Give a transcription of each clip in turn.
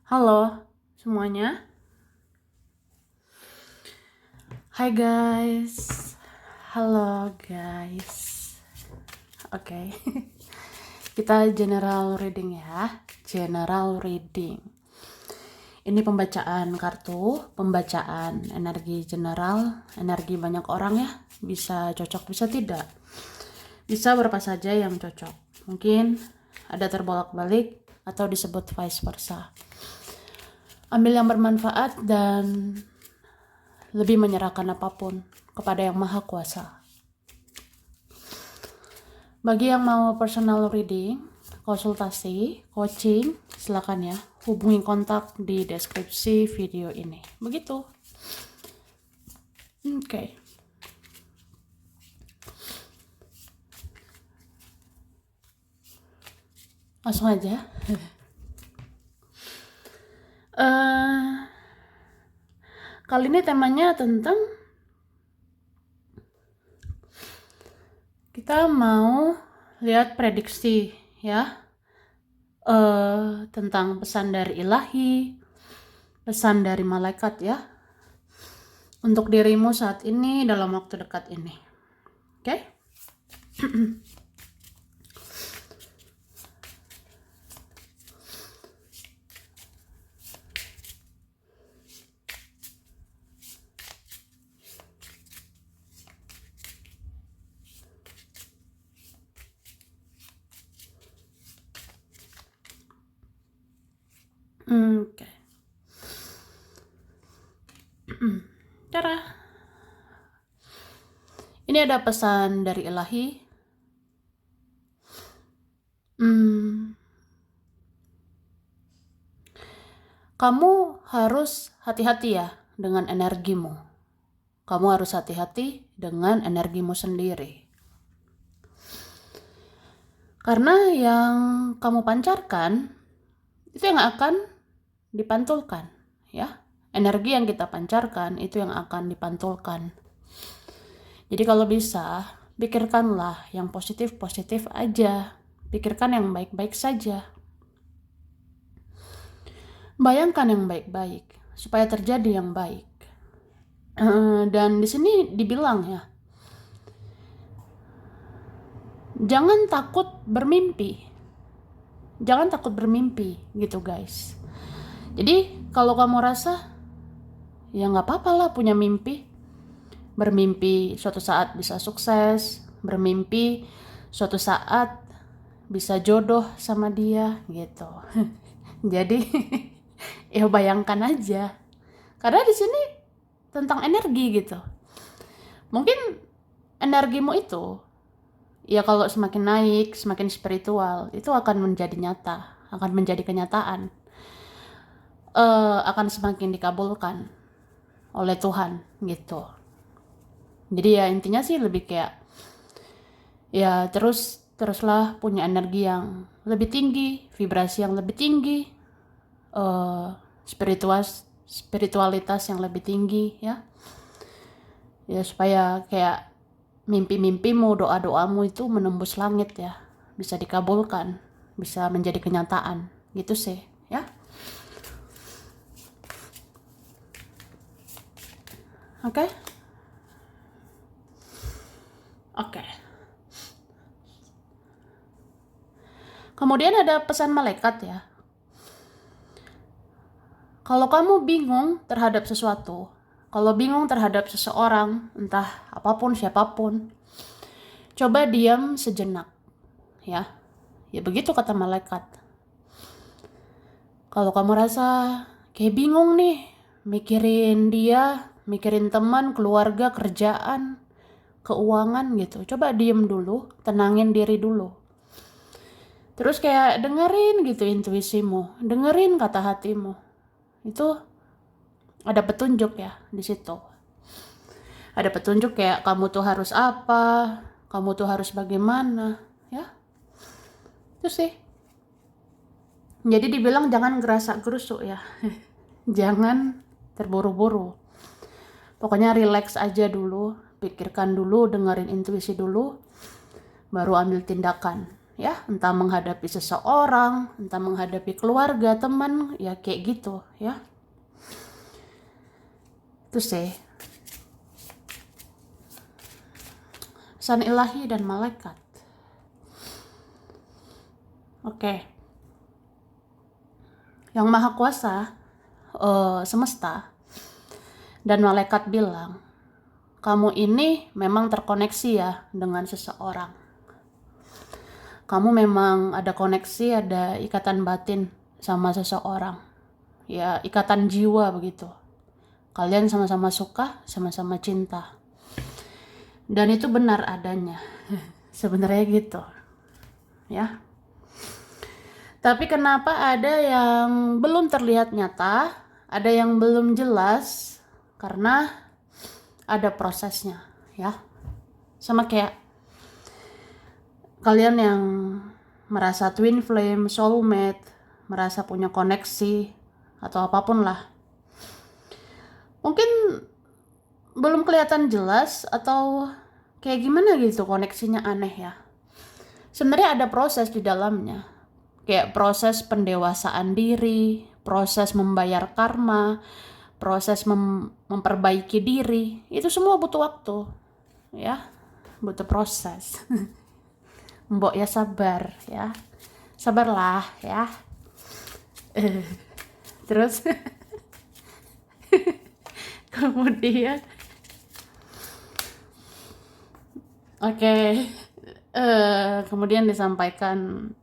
Halo semuanya. Hai guys. Halo guys. Oke. Kita general reading ya. General reading. Ini pembacaan kartu, pembacaan energi general, energi banyak orang ya. Bisa cocok, bisa tidak. Bisa berapa saja yang cocok. Mungkin ada terbolak-balik atau disebut vice versa. Ambil yang bermanfaat dan lebih menyerahkan apapun kepada Yang Maha Kuasa. Bagi yang mau personal reading, konsultasi, coaching, silakan ya. Hubungi kontak di deskripsi video ini. Begitu. Oke. Langsung aja. Kali ini temanya tentang kita mau lihat prediksi ya, tentang pesan dari ilahi, pesan dari malaikat ya, untuk dirimu saat ini dalam waktu dekat ini. Oke? Oke. Cara. Ini ada pesan dari ilahi. Kamu harus hati-hati ya dengan energimu. Kamu harus hati-hati dengan energimu sendiri. Karena yang kamu pancarkan itu yang akan dipantulkan, ya. Energi yang kita pancarkan itu yang akan dipantulkan. Jadi kalau bisa, pikirkanlah yang positif-positif aja. Pikirkan yang baik-baik saja. Bayangkan yang baik-baik supaya terjadi yang baik. Dan di sini dibilang ya, jangan takut bermimpi. Jangan takut bermimpi gitu guys. Jadi kalau kamu rasa ya nggak apa-apa lah punya mimpi. Bermimpi suatu saat bisa sukses, bermimpi suatu saat bisa jodoh sama dia gitu. Jadi ya bayangkan aja. Karena di sini tentang energi gitu. Mungkin energimu itu ya kalau semakin naik, semakin spiritual, itu akan menjadi nyata, akan menjadi kenyataan. Akan semakin dikabulkan oleh Tuhan gitu. Jadi ya intinya sih lebih kayak ya teruslah punya energi yang lebih tinggi, vibrasi yang lebih tinggi, spiritualitas yang lebih tinggi ya. Ya supaya kayak mimpi-mimpimu, doa-doamu itu menembus langit ya, bisa dikabulkan, bisa menjadi kenyataan gitu sih ya. Oke. Kemudian ada pesan malaikat ya. Kalau kamu bingung terhadap sesuatu, kalau bingung terhadap seseorang, entah apapun siapapun, coba diam sejenak ya. Ya begitu kata malaikat. Kalau kamu rasa kayak bingung nih, mikirin dia, mikirin teman, keluarga, kerjaan, keuangan gitu, coba diem dulu, tenangin diri dulu. Terus kayak dengerin gitu intuisimu, dengerin kata hatimu. Itu ada petunjuk ya di situ. Ada petunjuk kayak kamu tuh harus apa, kamu tuh harus bagaimana, ya. Itu sih. Jadi dibilang jangan gerasa-gerusuk ya. Jangan terburu-buru. Pokoknya relax aja dulu, pikirkan dulu, dengerin intuisi dulu, baru ambil tindakan. ya, entah menghadapi seseorang, entah menghadapi keluarga, teman, ya kayak gitu ya. Itu sih pesan ilahi dan malaikat. Oke. Yang Maha Kuasa, semesta dan malaikat bilang, kamu ini memang terkoneksi ya dengan seseorang. Kamu memang ada koneksi, ada ikatan batin sama seseorang. Ya, ikatan jiwa begitu. Kalian sama-sama suka, sama-sama cinta. Dan itu benar adanya. Sebenarnya gitu. Ya. Tapi kenapa ada yang belum terlihat nyata, ada yang belum jelas, karena ada prosesnya, ya. Sama kayak kalian yang merasa twin flame, soulmate, merasa punya koneksi, atau apapun lah. Mungkin belum kelihatan jelas, atau kayak gimana gitu koneksinya aneh ya. Sebenarnya ada proses di dalamnya. Kayak proses pendewasaan diri, proses membayar karma, proses memperbaiki diri. Itu semua butuh waktu, ya, butuh proses. Mbok ya sabar, ya, sabarlah ya. Terus kemudian, oke, kemudian disampaikan,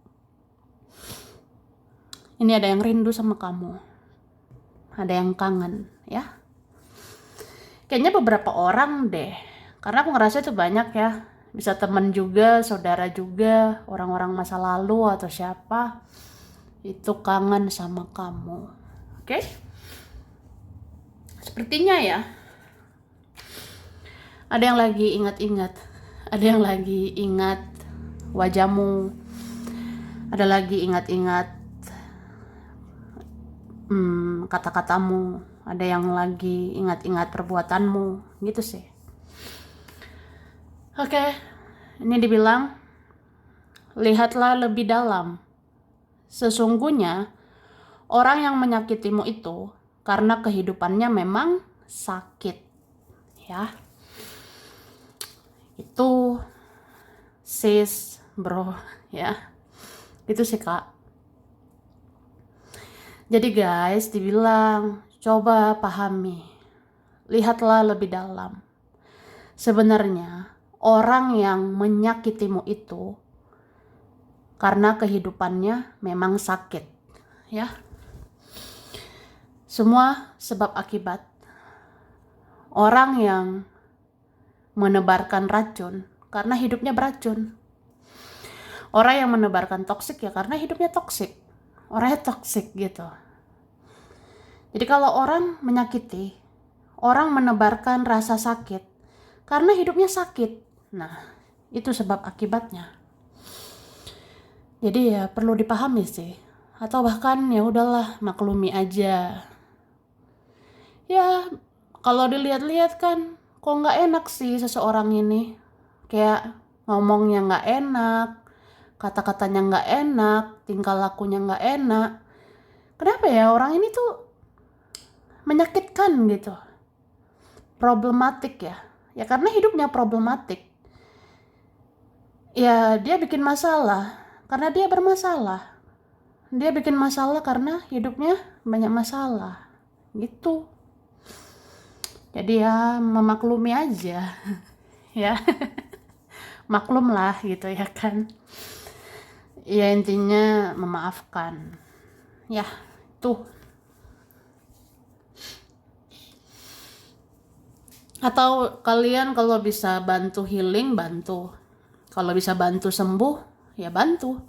ini ada yang rindu sama kamu, ada yang kangen, ya. Kayaknya beberapa orang deh, karena aku ngerasa itu banyak ya. Bisa teman juga, saudara juga, orang-orang masa lalu atau siapa, itu kangen sama kamu. Oke? Sepertinya ya, ada yang lagi ingat-ingat, ada yang lagi ingat wajahmu, ada lagi ingat-ingat kata-katamu, ada yang lagi ingat-ingat perbuatanmu, gitu sih. Oke, ini dibilang, lihatlah lebih dalam. Sesungguhnya, orang yang menyakitimu itu karena kehidupannya memang sakit, ya. Itu sis, bro, ya. Itu sih, Kak. Jadi guys, dibilang, coba pahami, lihatlah lebih dalam. Sebenarnya, orang yang menyakitimu itu karena kehidupannya memang sakit, ya. Semua sebab akibat. Orang yang menebarkan racun karena hidupnya beracun. Orang yang menebarkan toksik ya karena hidupnya toksik. Orangnya toksik gitu. Jadi kalau orang menyakiti, orang menebarkan rasa sakit karena hidupnya sakit. Nah, itu sebab akibatnya. Jadi ya perlu dipahami sih. Atau bahkan ya udahlah, maklumi aja. Ya, kalau dilihat-lihat kan kok nggak enak sih seseorang ini. Kayak ngomongnya nggak enak, kata-katanya nggak enak, tingkah lakunya nggak enak. Kenapa ya orang ini tuh menyakitkan gitu, problematik ya. Ya karena hidupnya problematik. Ya dia bikin masalah karena dia bermasalah. Dia bikin masalah karena hidupnya banyak masalah gitu. Jadi ya memaklumi aja ya. Maklum lah gitu ya kan. Ya intinya memaafkan. Ya tuh. Atau kalian kalau bisa bantu healing, bantu. Kalau bisa bantu sembuh, ya bantu.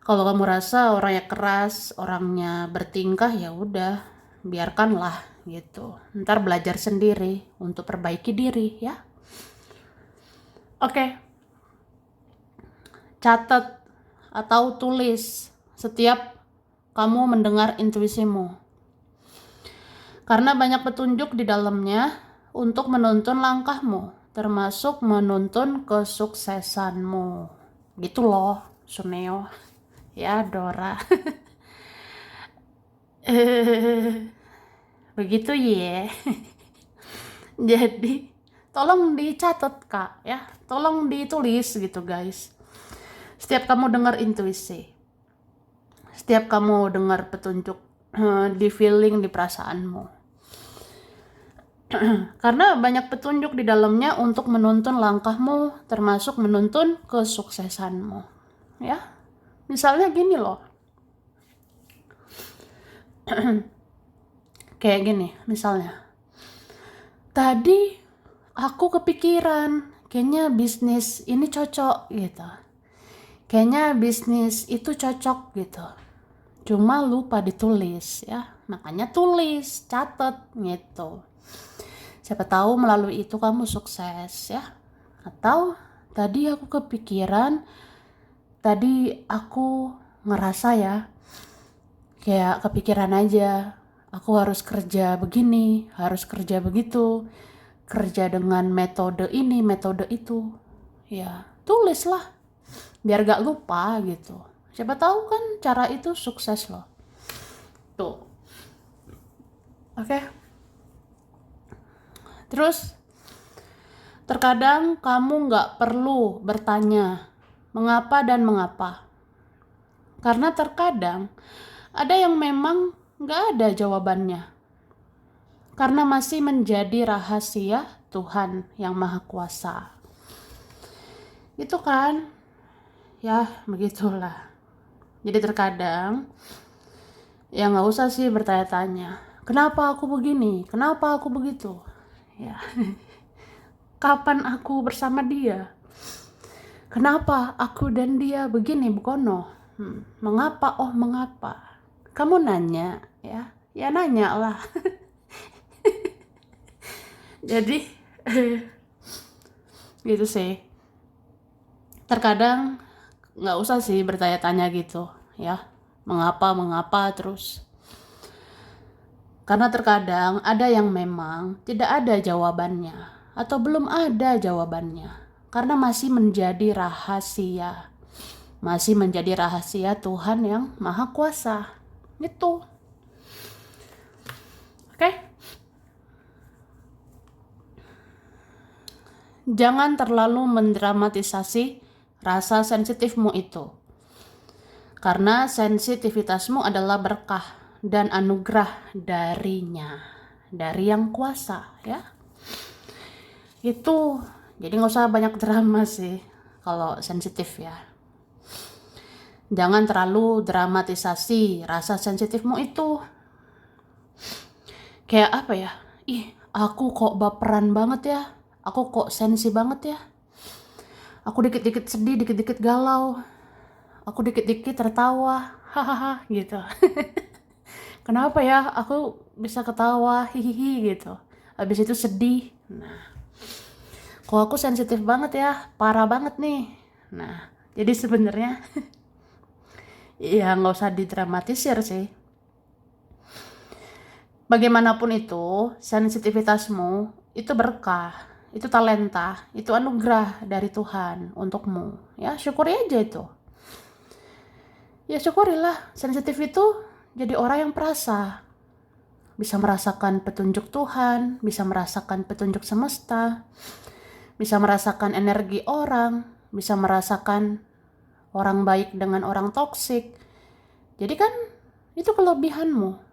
Kalau kamu rasa orangnya keras, orangnya bertingkah, ya udah, biarkanlah gitu. Ntar belajar sendiri untuk perbaiki diri ya. Oke. Catat atau tulis setiap kamu mendengar intuisimu. Karena banyak petunjuk di dalamnya untuk menuntun langkahmu, termasuk menuntun kesuksesanmu. Gitu loh, Suneo. Ya, Dora. Begitu ya. Jadi, tolong dicatat Kak ya. Tolong ditulis gitu guys. Setiap kamu dengar intuisi, setiap kamu dengar petunjuk di feeling, di perasaanmu. Karena banyak petunjuk di dalamnya untuk menuntun langkahmu, termasuk menuntun kesuksesanmu. Ya, misalnya gini loh. Kayak gini, misalnya. Tadi aku kepikiran, kayaknya bisnis ini cocok gitu. Kayaknya bisnis itu cocok gitu. Cuma lupa ditulis ya. Makanya tulis, catat gitu. Siapa tahu melalui itu kamu sukses ya. Atau tadi aku kepikiran, tadi aku ngerasa ya, kayak kepikiran aja, aku harus kerja begini, harus kerja begitu, kerja dengan metode ini, metode itu. Ya, tulislah biar gak lupa gitu. Siapa tahu kan cara itu sukses loh. Tuh. Oke. Terus terkadang kamu gak perlu bertanya mengapa dan mengapa. Karena terkadang ada yang memang gak ada jawabannya. Karena masih menjadi rahasia Tuhan yang Maha Kuasa. Itu kan? Ya, begitulah. Jadi terkadang ya gak usah sih bertanya-tanya. Kenapa aku begini? Kenapa aku begitu? Ya. Kapan aku bersama dia? Kenapa aku dan dia begini begono? Mengapa? Oh, mengapa? Kamu nanya ya? Ya nanya lah. Jadi gitu sih. Terkadang nggak usah sih bertanya-tanya gitu ya. Mengapa terus. Karena terkadang ada yang memang tidak ada jawabannya. Atau belum ada jawabannya. Karena masih menjadi rahasia. Masih menjadi rahasia Tuhan yang Maha Kuasa. Gitu. Oke? Jangan terlalu mendramatisasi rasa sensitifmu itu. Karena sensitivitasmu adalah berkah dan anugerah darinya. Dari yang kuasa ya. Itu. Jadi gak usah banyak drama sih kalau sensitif ya. Jangan terlalu dramatisasi rasa sensitifmu itu. Kayak apa ya? Ih, aku kok baperan banget ya. Aku kok sensi banget ya. Aku dikit-dikit sedih, dikit-dikit galau. Aku dikit-dikit tertawa. Hahaha gitu. Kenapa ya aku bisa ketawa, hihihi gitu. Habis itu sedih. Nah, kok aku sensitif banget ya, parah banget nih. Nah, jadi sebenarnya ya nggak usah didramatisir sih. Bagaimanapun itu, sensitivitasmu itu berkah, itu talenta, itu anugerah dari Tuhan untukmu. Ya, syukuri aja itu. Ya syukurilah, sensitif itu jadi orang yang perasa. Bisa merasakan petunjuk Tuhan, bisa merasakan petunjuk semesta, bisa merasakan energi orang, bisa merasakan orang baik dengan orang toksik. Jadi kan itu kelebihanmu.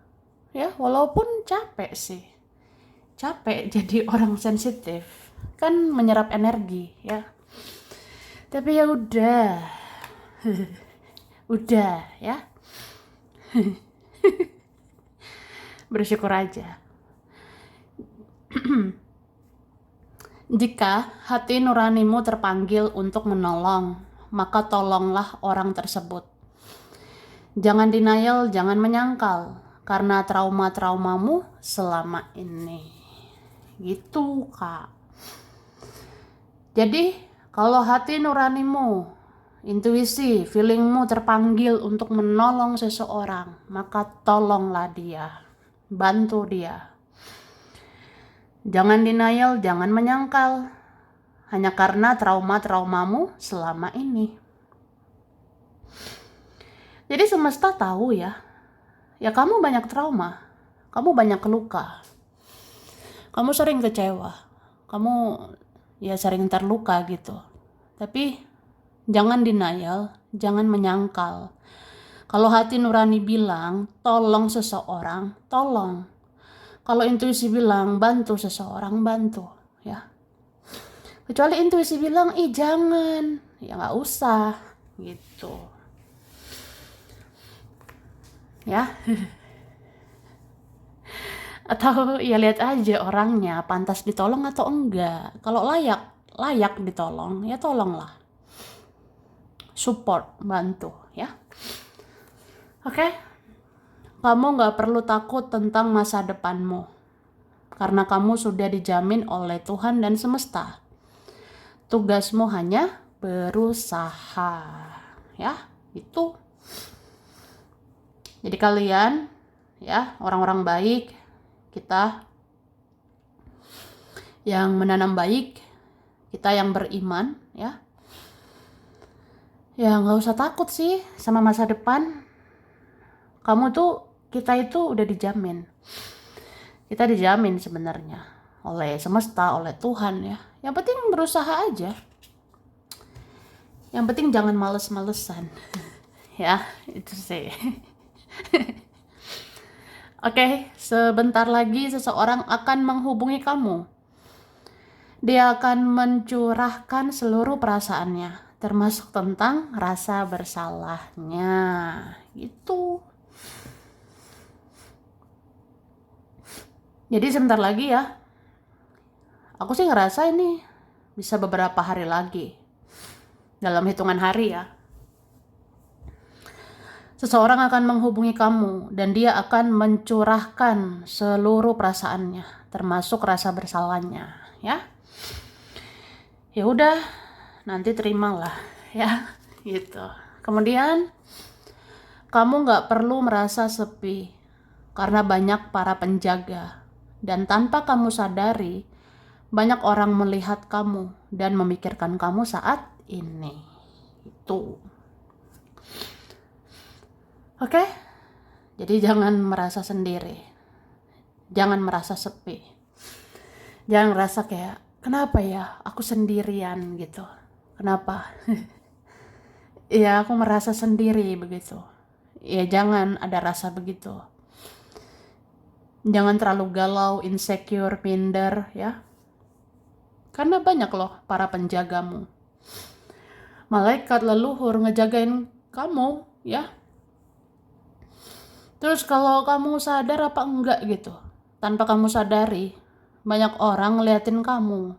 Ya, walaupun capek sih. Capek jadi orang sensitif. Kan menyerap energi, ya. Tapi ya udah. Udah, ya. Bersyukur aja. Jika hati nuranimu terpanggil untuk menolong, maka tolonglah orang tersebut. Jangan denial, jangan menyangkal, karena trauma-traumamu selama ini. Gitu, Kak. Jadi, kalau hati nuranimu, intuisi, feelingmu terpanggil untuk menolong seseorang, maka tolonglah dia. Bantu dia. Jangan denial, jangan menyangkal. Hanya karena trauma-traumamu selama ini. Jadi semesta tahu ya kamu banyak trauma, kamu banyak luka, kamu sering kecewa, kamu ya sering terluka gitu. Tapi jangan denial, jangan menyangkal. Kalau hati nurani bilang tolong seseorang, tolong. Kalau intuisi bilang bantu seseorang, bantu ya. Kecuali intuisi bilang jangan, ya nggak usah gitu ya. Atau ya lihat aja orangnya pantas ditolong atau enggak. Kalau layak ditolong ya tolonglah, support, bantu ya. Oke, kamu nggak perlu takut tentang masa depanmu karena kamu sudah dijamin oleh Tuhan dan semesta. Tugasmu hanya berusaha ya, itu. Jadi kalian ya orang-orang baik, kita yang menanam baik, kita yang beriman ya nggak usah takut sih sama masa depan. Kita itu udah dijamin, kita dijamin sebenarnya oleh semesta, oleh Tuhan ya. Yang penting berusaha aja, yang penting jangan males-malesan ya, itu sih. Oke, sebentar lagi seseorang akan menghubungi kamu. Dia akan mencurahkan seluruh perasaannya, termasuk tentang rasa bersalahnya. Gitu. Jadi sebentar lagi ya. Aku sih ngerasa ini bisa beberapa hari lagi. Dalam hitungan hari ya. Seseorang akan menghubungi kamu dan dia akan mencurahkan seluruh perasaannya, termasuk rasa bersalahnya, ya. Ya udah, nanti terimalah, ya, gitu. Kemudian kamu nggak perlu merasa sepi karena banyak para penjaga dan tanpa kamu sadari banyak orang melihat kamu dan memikirkan kamu saat ini. Itu. Oke? Jadi jangan merasa sendiri. Jangan merasa sepi. Jangan merasa kayak, kenapa ya aku sendirian gitu. Kenapa? Ya aku merasa sendiri begitu. Ya jangan ada rasa begitu. Jangan terlalu galau, insecure, minder ya. Karena banyak loh para penjagamu. Malaikat leluhur ngejagain kamu ya. Terus kalau kamu sadar apa enggak gitu, tanpa kamu sadari, banyak orang ngeliatin kamu.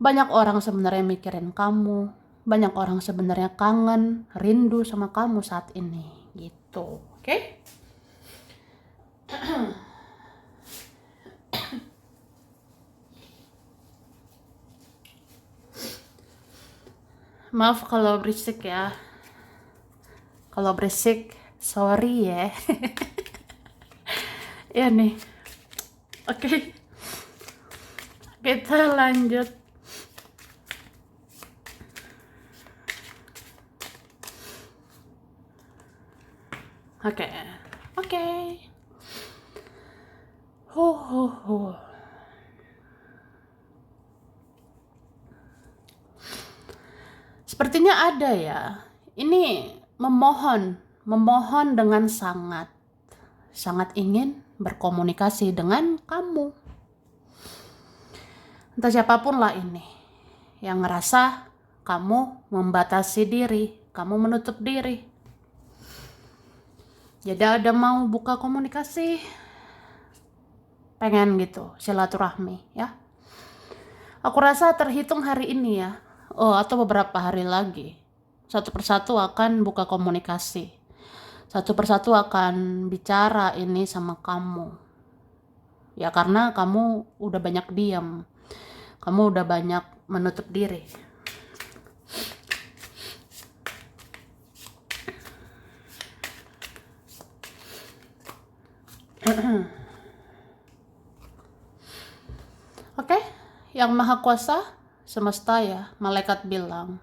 Banyak orang sebenarnya mikirin kamu. Banyak orang sebenarnya kangen, rindu sama kamu saat ini gitu. Oke? Maaf kalau berisik ya. Kalau berisik, sorry ya. Ya nih. Oke. Kita lanjut. Oke. Sepertinya ada ya. Ini memohon dengan sangat ingin berkomunikasi dengan kamu. Entah siapapun lah ini yang ngerasa kamu membatasi diri, kamu menutup diri. Jadi ada mau buka komunikasi, pengen gitu, silaturahmi ya. Aku rasa terhitung hari ini ya, atau beberapa hari lagi. Satu persatu akan buka komunikasi. Satu persatu akan bicara ini sama kamu. Ya karena kamu udah banyak diam. Kamu udah banyak menutup diri. Oke, yang maha kuasa semesta ya, malaikat bilang,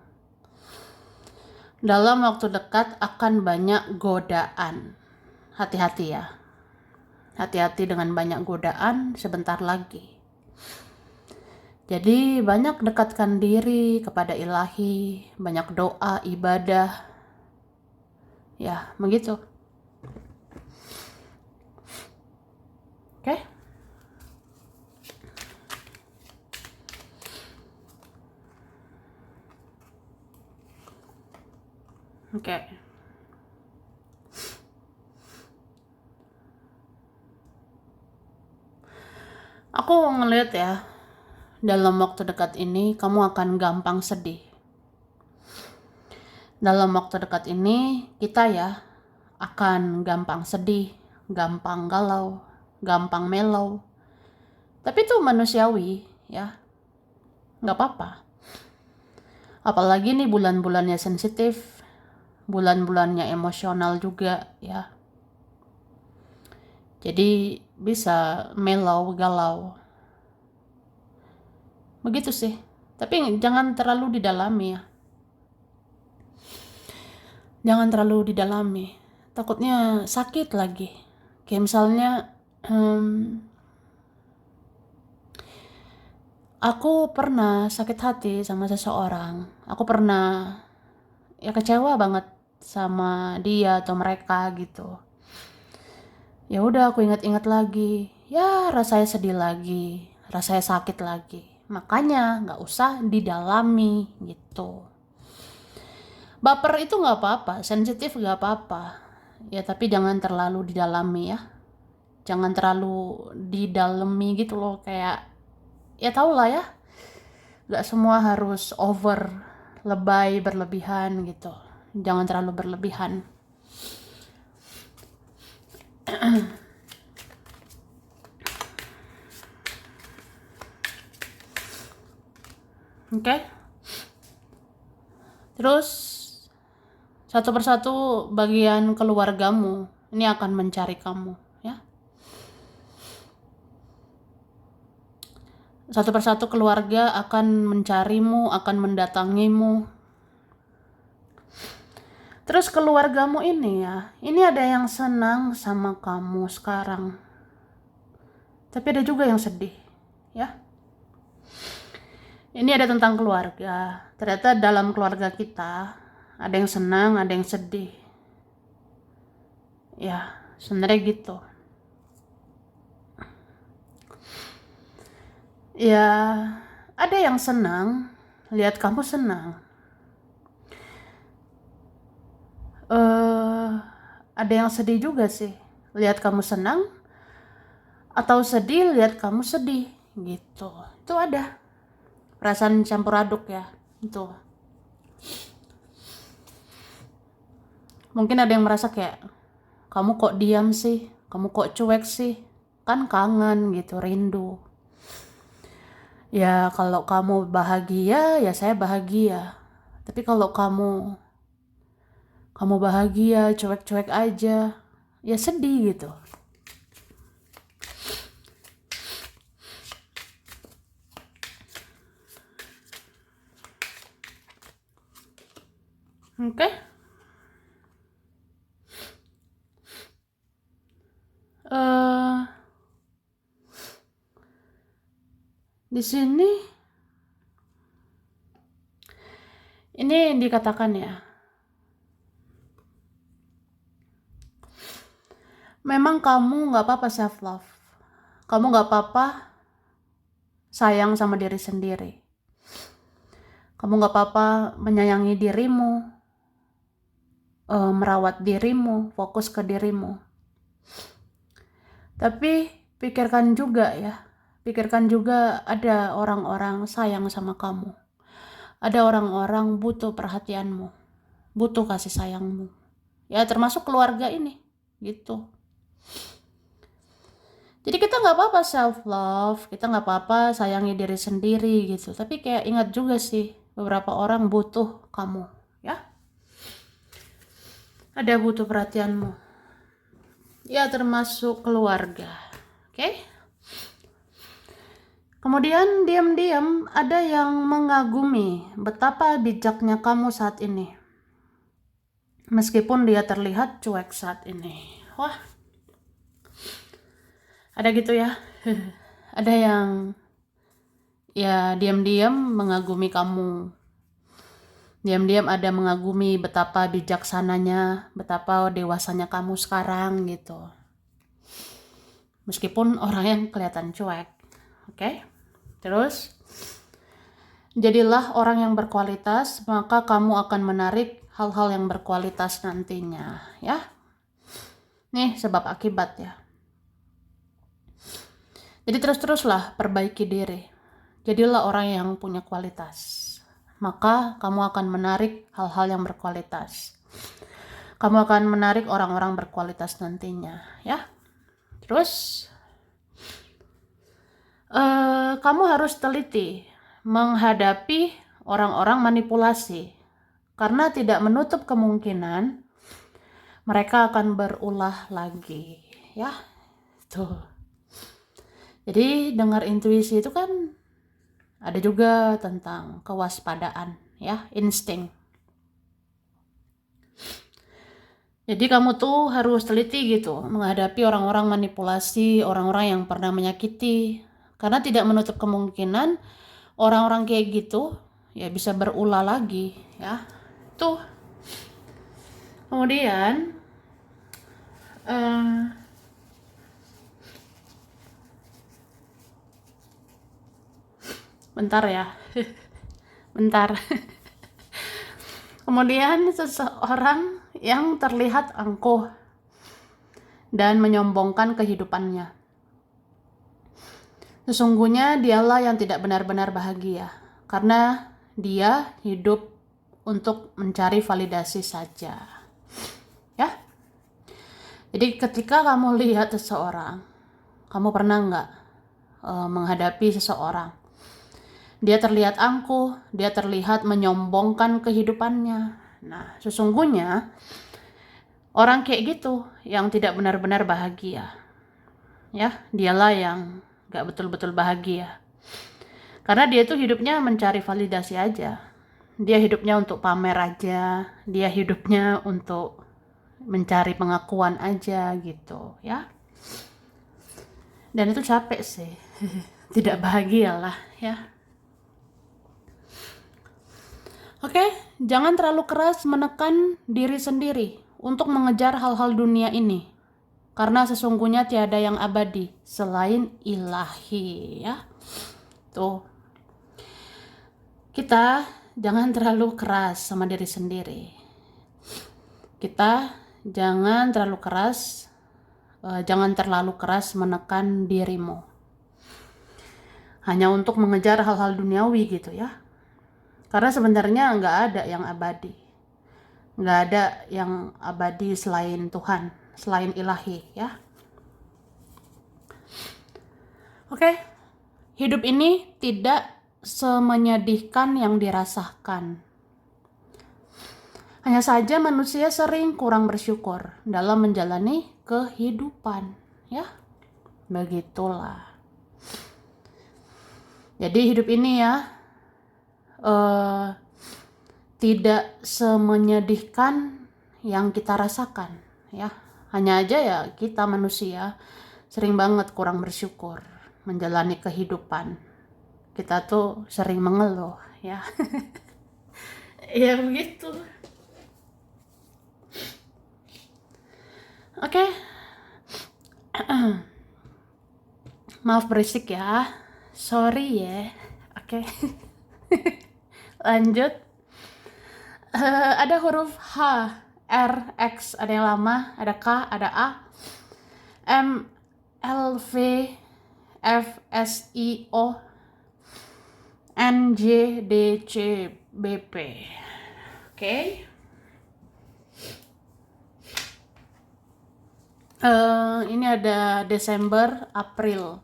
Dalam waktu dekat akan banyak godaan. Hati-hati ya. Hati-hati dengan banyak godaan sebentar lagi. Jadi banyak dekatkan diri kepada ilahi, banyak doa, ibadah. Ya, begitu. Oke? Oke. Aku ngeliat ya, dalam waktu dekat ini kamu akan gampang sedih. Dalam waktu dekat ini kita ya akan gampang sedih, gampang galau, gampang melau. Tapi itu manusiawi ya, nggak apa-apa. Apalagi nih bulan-bulannya sensitif, bulan-bulannya emosional juga ya. Jadi bisa melau, galau. Begitu sih. Tapi jangan terlalu didalami ya. Jangan terlalu didalami. Takutnya sakit lagi. Kayak misalnya aku pernah sakit hati sama seseorang. Aku pernah ya kecewa banget sama dia atau mereka gitu. Ya udah aku ingat-ingat lagi. Ya rasanya sedih lagi, rasanya sakit lagi. Makanya nggak usah didalami gitu. Baper itu nggak apa-apa, sensitif nggak apa-apa. Ya tapi jangan terlalu didalami ya. Jangan terlalu didalami gitu loh, kayak ya tau lah ya. Gak semua harus over, lebay, berlebihan gitu. Jangan terlalu berlebihan. Oke? Terus satu persatu bagian keluargamu ini akan mencari kamu ya. Satu persatu keluarga akan mencarimu, akan mendatangimu. Terus keluargamu ini ya, ini ada yang senang sama kamu sekarang. Tapi ada juga yang sedih ya. Ini ada tentang keluarga. Ternyata dalam keluarga kita ada yang senang, ada yang sedih. Ya, sebenarnya gitu. Ya, ada yang senang, lihat kamu senang. Ada yang sedih juga sih, lihat kamu senang, atau sedih lihat kamu sedih, gitu. Itu ada perasaan campur aduk ya, itu. Mungkin ada yang merasa kayak, kamu kok diam sih, kamu kok cuek sih, kan kangen gitu, rindu. Ya kalau kamu bahagia, ya saya bahagia. Tapi kalau kamu bahagia, cuek-cuek aja, ya sedih gitu. Oke? Di sini ini dikatakan ya, memang kamu nggak apa-apa self love, kamu nggak apa-apa sayang sama diri sendiri, kamu nggak apa-apa menyayangi dirimu, merawat dirimu, fokus ke dirimu. Tapi pikirkan juga ya, pikirkan juga ada orang-orang sayang sama kamu, ada orang-orang butuh perhatianmu, butuh kasih sayangmu, ya termasuk keluarga ini gitu. Jadi kita nggak apa-apa self love, kita nggak apa-apa sayangi diri sendiri gitu. Tapi kayak ingat juga sih, beberapa orang butuh kamu, ya. Ada butuh perhatianmu, ya termasuk keluarga, oke? Kemudian diam-diam ada yang mengagumi betapa bijaknya kamu saat ini. meskipun dia terlihat cuek saat ini. Wah, ada gitu ya. Ada yang ya diam-diam mengagumi kamu. Diam-diam ada mengagumi betapa bijaksananya, betapa dewasanya kamu sekarang gitu. Meskipun orang yang kelihatan cuek. Oke? Terus, jadilah orang yang berkualitas, maka kamu akan menarik hal-hal yang berkualitas nantinya, ya. Nih sebab akibat ya. Jadi terus-teruslah perbaiki diri. Jadilah orang yang punya kualitas. Maka kamu akan menarik hal-hal yang berkualitas. Kamu akan menarik orang-orang berkualitas nantinya, ya. Terus, kamu harus teliti menghadapi orang-orang manipulasi. Karena tidak menutup kemungkinan mereka akan berulah lagi, ya. Tuh. Jadi dengar intuisi itu kan ada juga tentang kewaspadaan, ya, insting. Jadi kamu tuh harus teliti gitu menghadapi orang-orang manipulasi, orang-orang yang pernah menyakiti. Karena tidak menutup kemungkinan orang-orang kayak gitu ya bisa berulah lagi, ya. Tuh. Kemudian bentar ya. Bentar. Kemudian seseorang yang terlihat angkuh dan menyombongkan kehidupannya. Sesungguhnya dialah yang tidak benar-benar bahagia, karena dia hidup untuk mencari validasi saja. Ya. Jadi ketika kamu lihat seseorang, kamu pernah nggak menghadapi seseorang? Dia terlihat angkuh, dia terlihat menyombongkan kehidupannya. Nah, sesungguhnya orang kayak gitu yang tidak benar-benar bahagia. Ya, dialah yang gak betul-betul bahagia. Karena dia tuh hidupnya mencari validasi aja. Dia hidupnya untuk pamer aja. Dia hidupnya untuk mencari pengakuan aja gitu, ya. Dan itu capek sih. Tidak bahagia lah, ya. Oke, jangan terlalu keras menekan diri sendiri untuk mengejar hal-hal dunia ini. Karena sesungguhnya tiada yang abadi selain ilahi, ya. Tuh. Kita jangan terlalu keras sama diri sendiri. Kita jangan terlalu keras menekan dirimu. Hanya untuk mengejar hal-hal duniawi gitu ya. Karena sebenarnya nggak ada yang abadi. Nggak ada yang abadi selain Tuhan, selain ilahi, ya. Oke, hidup ini tidak semenyedihkan yang dirasakan. Hanya saja manusia sering kurang bersyukur dalam menjalani kehidupan, ya. Begitulah. Jadi hidup ini ya, tidak semenyedihkan yang kita rasakan, ya. Hanya aja ya kita manusia sering banget kurang bersyukur menjalani kehidupan. Kita tuh sering mengeluh, ya. Ya begitu. Oke. Maaf berisik ya. Sorry ya. Oke. Lanjut. Ada huruf H, R, X, ada yang lama, ada K, ada A, M, L, V, F, S, I, O, N, J, D, C, B, P. Oke. Ini ada Desember, April,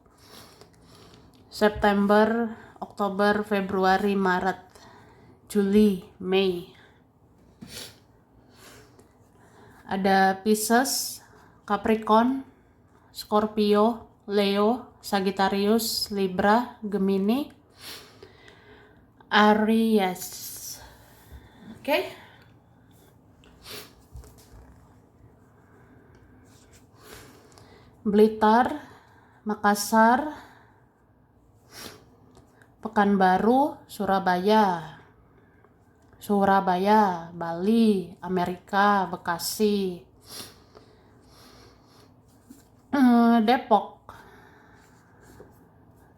September, Oktober, Februari, Maret, Juli, Mei. Ada Pisces, Capricorn, Scorpio, Leo, Sagittarius, Libra, Gemini, Aries. Oke. Blitar, Makassar, Pekanbaru, Surabaya, Bali, Amerika, Bekasi, Depok,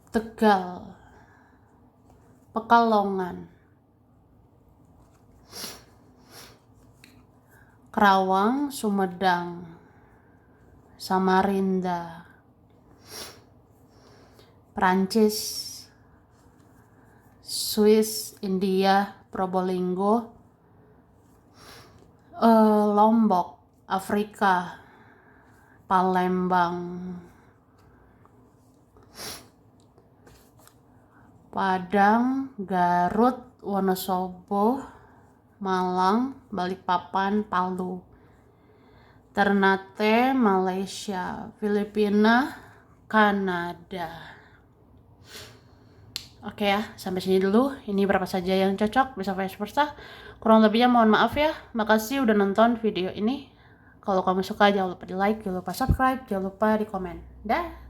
Tegal, Pekalongan, Kerawang, Sumedang, Samarinda, Prancis, Swiss, India, Probolinggo, Lombok, Afrika, Palembang, Padang, Garut, Wonosobo, Malang, Balikpapan, Palu, Ternate, Malaysia, Filipina, Kanada. Oke ya, sampai sini dulu. Ini berapa saja yang cocok, bisa vice versa. Kurang lebihnya mohon maaf ya. Makasih udah nonton video ini. Kalau kamu suka jangan lupa di like, jangan lupa subscribe, jangan lupa di komen. Dah.